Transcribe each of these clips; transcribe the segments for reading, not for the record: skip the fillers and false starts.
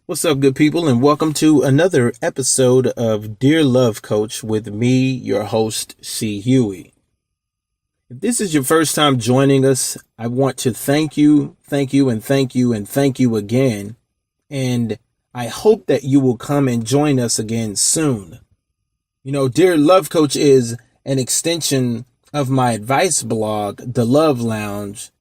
What's up, good people, and welcome to another episode of Dear Love Coach with me, your host, C. Huey. If this is your first time joining us, I want to thank you, and thank you again. And I hope that you will come and join us again soon. You know, Dear Love Coach is an extension of my advice blog, The Love Lounge,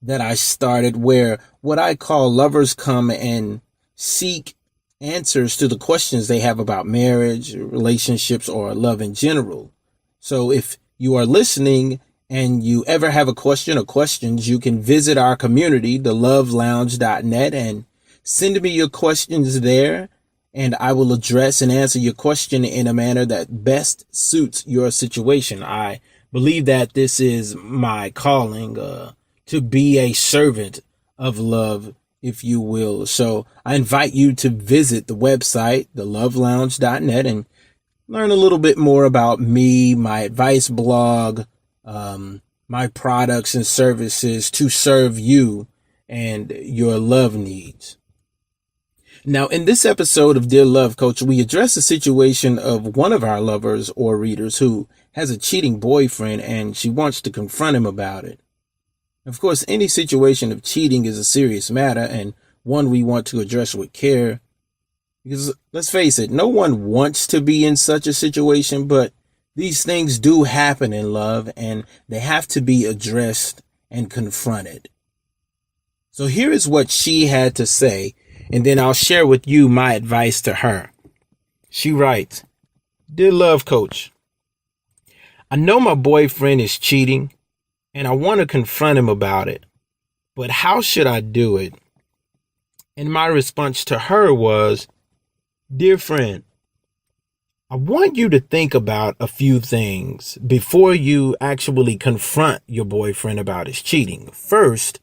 that I started, where what I call lovers come and seek answers to the questions they have about marriage, relationships, or love in general. So if you are listening and you ever have a question or questions, you can visit our community, thelovelounge.net, and send me your questions there, and I will address and answer your question in a manner that best suits your situation. I believe that this is my calling, to be a servant of love, if you will. So I invite you to visit the website, thelovelounge.net, and learn a little bit more about me, my advice blog, my products and services to serve you and your love needs. Now, in this episode of Dear Love Coach, we address the situation of one of our lovers or readers who has a cheating boyfriend, and she wants to confront him about it. Of course, any situation of cheating is a serious matter, and one we want to address with care. Because let's face it, no one wants to be in such a situation, but these things do happen in love, and they have to be addressed and confronted. So here is what she had to say, and then I'll share with you my advice to her. She writes, "Dear Love Coach, I know my boyfriend is cheating, and I want to confront him about it, but how should I do it?" And my response to her was, "Dear friend, I want you to think about a few things before you actually confront your boyfriend about his cheating. First,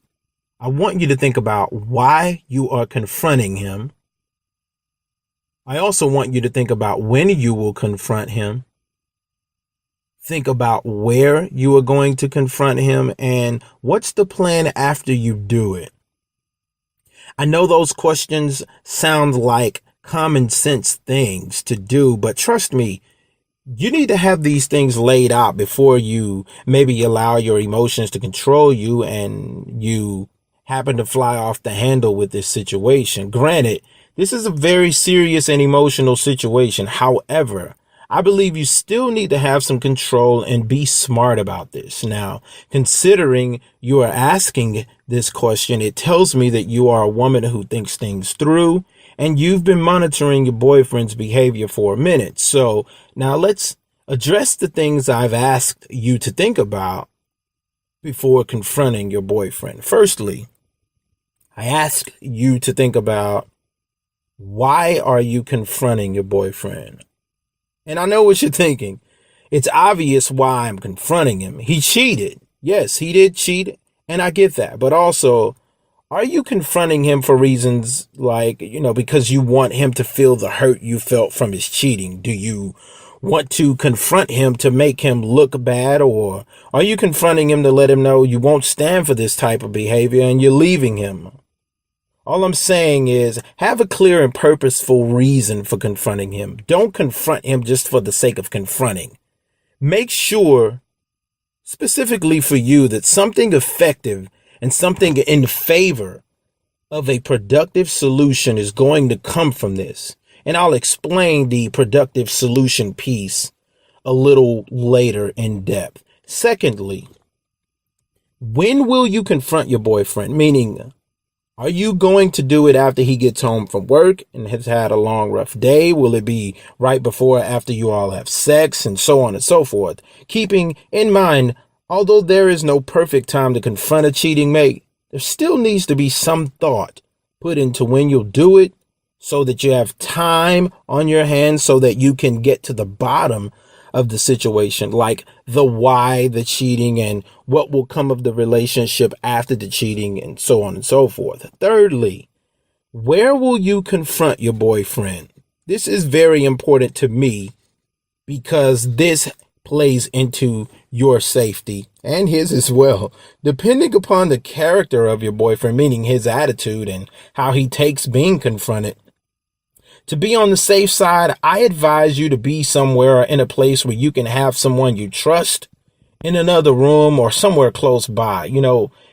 I want you to think about why you are confronting him. I also want you to think about when you will confront him. Think about where you are going to confront him, and what's the plan after you do it." I know those questions sound like common sense things to do, but trust me, you need to have these things laid out before you maybe allow your emotions to control you and you happen to fly off the handle with this situation. Granted, this is a very serious and emotional situation. However, I believe you still need to have some control and be smart about this. Now, considering you are asking this question, it tells me that you are a woman who thinks things through, and you've been monitoring your boyfriend's behavior for a minute. So now let's address the things I've asked you to think about before confronting your boyfriend. Firstly, I ask you to think about, why are you confronting your boyfriend? And I know what you're thinking. It's obvious why I'm confronting him. He cheated. Yes, he did cheat, and I get that. But also, are you confronting him for reasons like, because you want him to feel the hurt you felt from his cheating? Do you want to confront him to make him look bad? Or are you confronting him to let him know you won't stand for this type of behavior and you're leaving him? All I'm saying is, have a clear and purposeful reason for confronting him. Don't confront him just for the sake of confronting. Make sure, specifically for you, that something effective and something in favor of a productive solution is going to come from this. And I'll explain the productive solution piece a little later in depth. Secondly, when will you confront your boyfriend? Meaning, are you going to do it after he gets home from work and has had a long, rough day? Will it be right before or after you all have sex, and so on and so forth? Keeping in mind, although there is no perfect time to confront a cheating mate, there still needs to be some thought put into when you'll do it, so that you have time on your hands so that you can get to the bottom of the situation, like the why the cheating and what will come of the relationship after the cheating, and so on and so forth. Thirdly, where will you confront your boyfriend? This is very important to me because this plays into your safety and his as well. Depending upon the character of your boyfriend, meaning his attitude and how he takes being confronted, To be on the safe side, I advise you to be somewhere in a place where you can have someone you trust in another room or somewhere close by.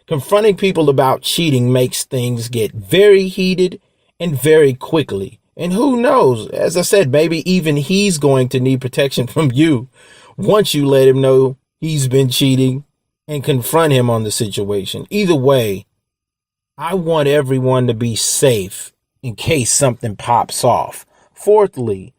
Confronting people about cheating makes things get very heated and very quickly. And who knows, as I said, maybe even he's going to need protection from you once you let him know he's been cheating and confront him on the situation. Either way, I want everyone to be safe in case something pops off. Fourthly,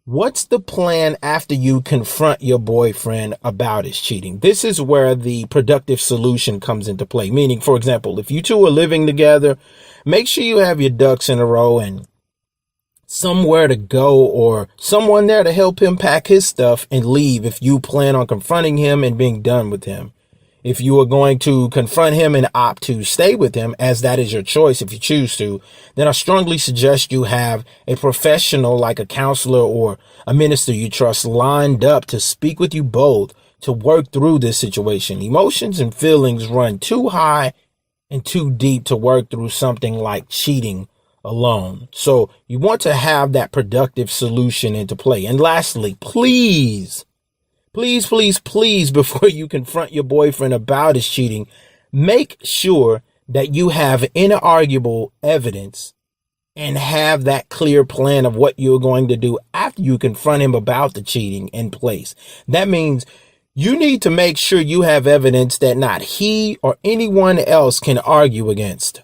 what's the plan after you confront your boyfriend about his cheating? This is where the productive solution comes into play. Meaning, for example, if you two are living together, make sure you have your ducks in a row and somewhere to go or someone there to help him pack his stuff and leave if you plan on confronting him and being done with him. If you are going to confront him and opt to stay with him, as that is your choice if you choose to, then I strongly suggest you have a professional like a counselor or a minister you trust lined up to speak with you both to work through this situation. Emotions and feelings run too high and too deep to work through something like cheating alone. So you want to have that productive solution into play. And lastly, please, before you confront your boyfriend about his cheating, make sure that you have inarguable evidence and have that clear plan of what you're going to do after you confront him about the cheating in place. That means you need to make sure you have evidence that not he or anyone else can argue against.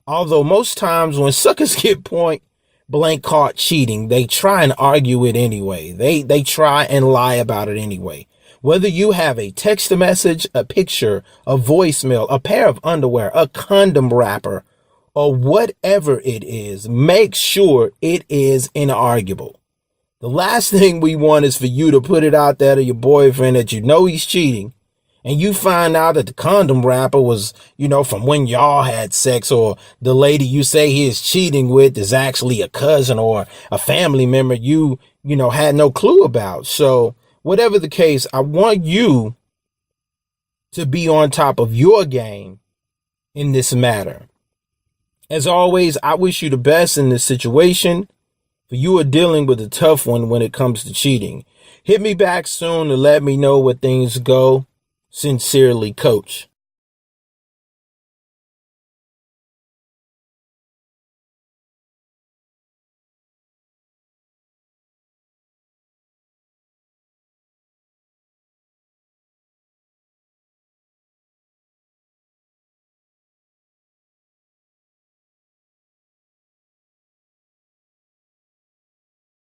Although most times when suckers get point blank caught cheating, they try and argue it anyway. They try and lie about it anyway. Whether you have a text message, a picture, a voicemail, a pair of underwear, a condom wrapper, or whatever it is, make sure it is inarguable. The last thing we want is for you to put it out there to your boyfriend that you know he's cheating, and you find out that the condom wrapper was, from when y'all had sex, or the lady you say he is cheating with is actually a cousin or a family member you had no clue about. So whatever the case, I want you to be on top of your game in this matter. As always, I wish you the best in this situation, for you are dealing with a tough one when it comes to cheating. Hit me back soon to let me know where things go. Sincerely, Coach.